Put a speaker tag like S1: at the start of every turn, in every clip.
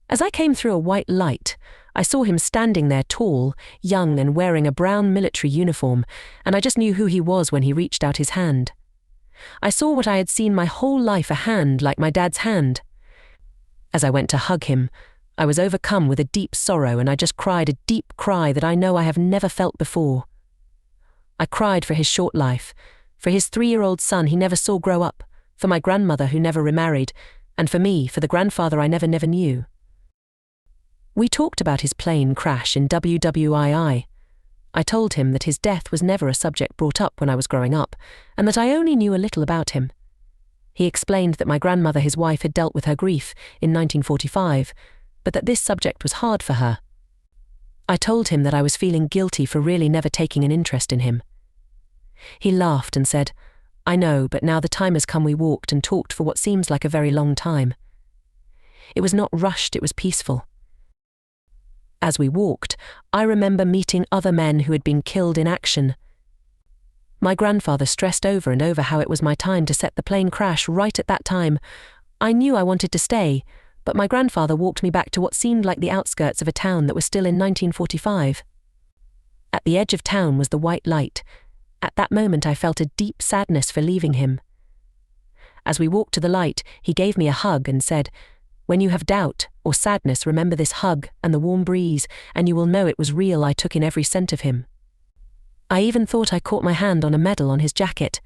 S1: As I came through a white light, I saw him standing there tall, young and wearing a brown military uniform, and I just knew who he was when he reached out his hand. I saw what I had seen my whole life, a hand like my dad's hand. As I went to hug him, I was overcome with a deep sorrow, and I just cried a deep cry that I know I have never felt before. I cried for his short life, for his 3-year-old son he never saw grow up, for my grandmother who never remarried, and for me, for the grandfather I never knew. We talked about his plane crash in WWII. I told him that his death was never a subject brought up when I was growing up, and that I only knew a little about him. He explained that my grandmother, his wife, had dealt with her grief in 1945, but that this subject was hard for her. I told him that I was feeling guilty for really never taking an interest in him. He laughed and said, "I know, but now the time has come." We walked and talked for what seems like a very long time. It was not rushed, it was peaceful. As we walked, I remember meeting other men who had been killed in action. My grandfather stressed over and over how it was my time to set the plane crash right at that time. I knew I wanted to stay, but my grandfather walked me back to what seemed like the outskirts of a town that was still in 1945. At the edge of town was the white light. At that moment I felt a deep sadness for leaving him. As we walked to the light, he gave me a hug and said, "When you have doubt or sadness, remember this hug and the warm breeze, and you will know it was real." I took in every scent of him. I even thought I caught my hand on a medal on his jacket.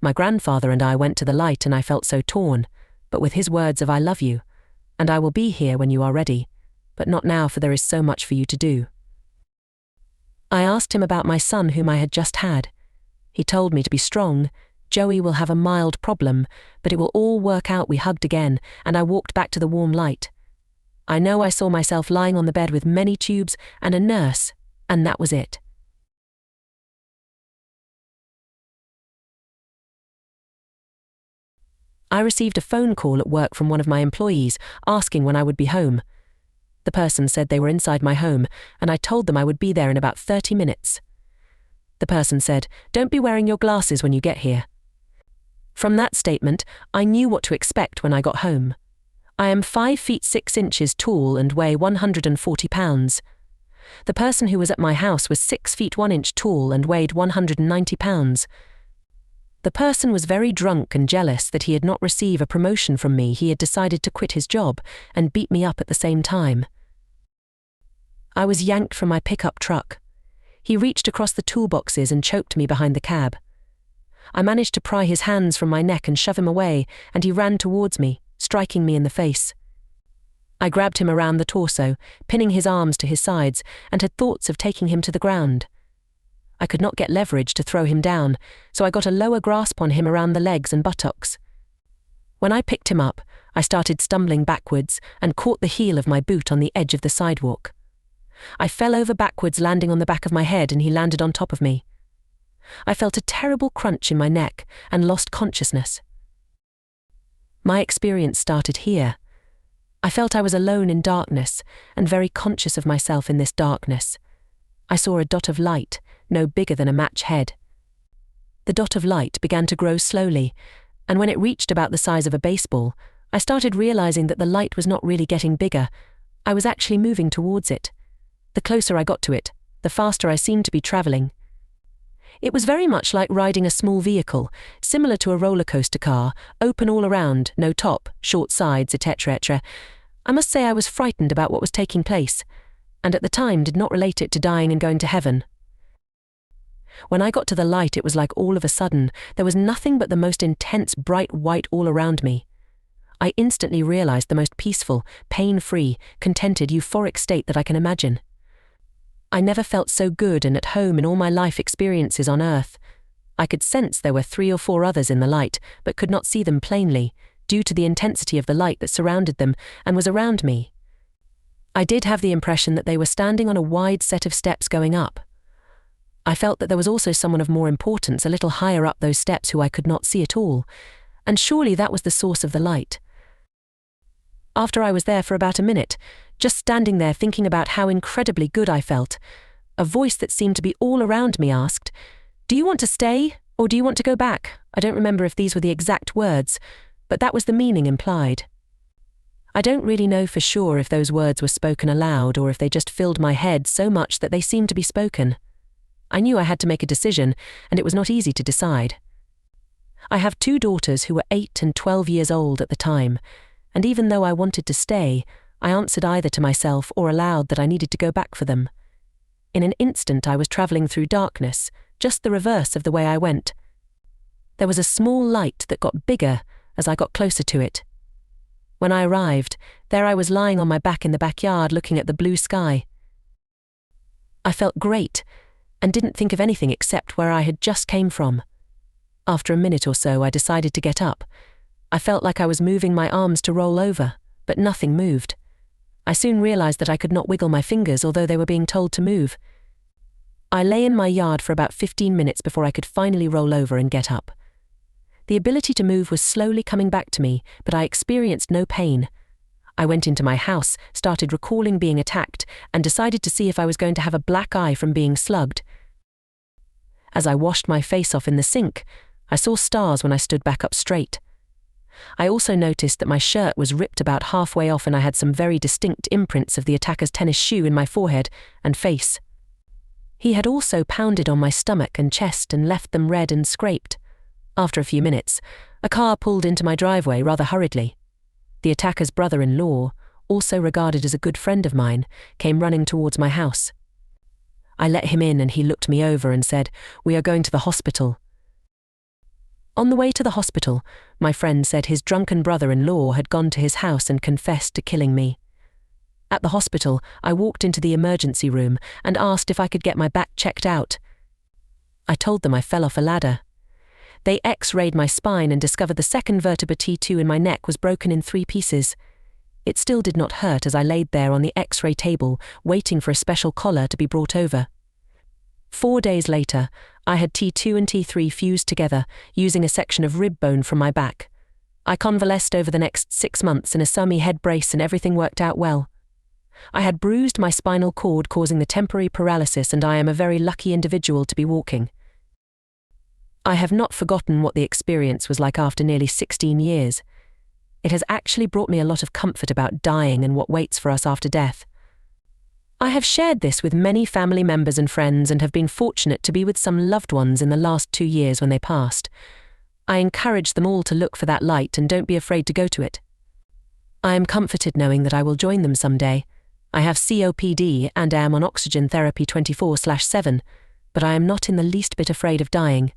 S1: My grandfather and I went to the light, and I felt so torn, but with his words of "I love you," and "I will be here when you are ready, but not now, for there is so much for you to do." I asked him about my son whom I had just had. He told me to be strong. "Joey will have a mild problem, but it will all work out." We hugged again, and I walked back to the warm light. I know I saw myself lying on the bed with many tubes and a nurse, and that was it. I received a phone call at work from one of my employees asking when I would be home. The person said they were inside my home, and I told them I would be there in about 30 minutes. The person said, "Don't be wearing your glasses when you get here." From that statement, I knew what to expect when I got home. I am 5 feet 6 inches tall and weigh 140 pounds. The person who was at my house was 6 feet 1 inch tall and weighed 190 pounds. The person was very drunk and jealous that he had not received a promotion from me. He had decided to quit his job and beat me up at the same time. I was yanked from my pickup truck. He reached across the toolboxes and choked me behind the cab. I managed to pry his hands from my neck and shove him away, and he ran towards me, striking me in the face. I grabbed him around the torso, pinning his arms to his sides, and had thoughts of taking him to the ground. I could not get leverage to throw him down, so I got a lower grasp on him around the legs and buttocks. When I picked him up, I started stumbling backwards and caught the heel of my boot on the edge of the sidewalk. I fell over backwards, landing on the back of my head, and he landed on top of me. I felt a terrible crunch in my neck and lost consciousness. My experience started here. I felt I was alone in darkness and very conscious of myself in this darkness. I saw a dot of light, no bigger than a match head. The dot of light began to grow slowly, and when it reached about the size of a baseball, I started realizing that the light was not really getting bigger. I was actually moving towards it. The closer I got to it, the faster I seemed to be traveling. It was very much like riding a small vehicle, similar to a roller coaster car, open all around, no top, short sides, etc. I must say I was frightened about what was taking place, and at the time did not relate it to dying and going to heaven. When I got to the light, it was like all of a sudden there was nothing but the most intense bright white all around me. I instantly realized the most peaceful, pain-free, contented, euphoric state that I can imagine. I never felt so good and at home in all my life experiences on earth. I could sense there were 3 or 4 others in the light, but could not see them plainly, due to the intensity of the light that surrounded them and was around me. I did have the impression that they were standing on a wide set of steps going up. I felt that there was also someone of more importance a little higher up those steps who I could not see at all, and surely that was the source of the light. After I was there for about a minute, just standing there thinking about how incredibly good I felt, a voice that seemed to be all around me asked, "Do you want to stay, or do you want to go back?" I don't remember if these were the exact words, but that was the meaning implied. I don't really know for sure if those words were spoken aloud or if they just filled my head so much that they seemed to be spoken. I knew I had to make a decision, and it was not easy to decide. I have 2 daughters who were 8 and 12 years old at the time, and even though I wanted to stay, I answered either to myself or aloud that I needed to go back for them. In an instant I was travelling through darkness, just the reverse of the way I went. There was a small light that got bigger as I got closer to it. When I arrived, there I was lying on my back in the backyard looking at the blue sky. I felt great and didn't think of anything except where I had just came from. After a minute or so, I decided to get up. I felt like I was moving my arms to roll over, but nothing moved. I soon realized that I could not wiggle my fingers although they were being told to move. I lay in my yard for about 15 minutes before I could finally roll over and get up. The ability to move was slowly coming back to me, but I experienced no pain. I went into my house, started recalling being attacked, and decided to see if I was going to have a black eye from being slugged. As I washed my face off in the sink, I saw stars when I stood back up straight. I also noticed that my shirt was ripped about halfway off and I had some very distinct imprints of the attacker's tennis shoe in my forehead and face. He had also pounded on my stomach and chest and left them red and scraped. After a few minutes, a car pulled into my driveway rather hurriedly. The attacker's brother-in-law, also regarded as a good friend of mine, came running towards my house. I let him in and he looked me over and said, "We are going to the hospital." On the way to the hospital, my friend said his drunken brother-in-law had gone to his house and confessed to killing me. At the hospital, I walked into the emergency room and asked if I could get my back checked out. I told them I fell off a ladder. They x-rayed my spine and discovered the second vertebra T2 in my neck was broken in 3 pieces. It still did not hurt as I laid there on the x-ray table, waiting for a special collar to be brought over. 4 days later, I had T2 and T3 fused together, using a section of rib bone from my back. I convalesced over the next 6 months in a summy head brace and everything worked out well. I had bruised my spinal cord causing the temporary paralysis and I am a very lucky individual to be walking. I have not forgotten what the experience was like after nearly 16 years. It has actually brought me a lot of comfort about dying and what waits for us after death. I have shared this with many family members and friends and have been fortunate to be with some loved ones in the last 2 years when they passed. I encourage them all to look for that light and don't be afraid to go to it. I am comforted knowing that I will join them someday. I have COPD and am on oxygen therapy 24/7, but I am not in the least bit afraid of dying.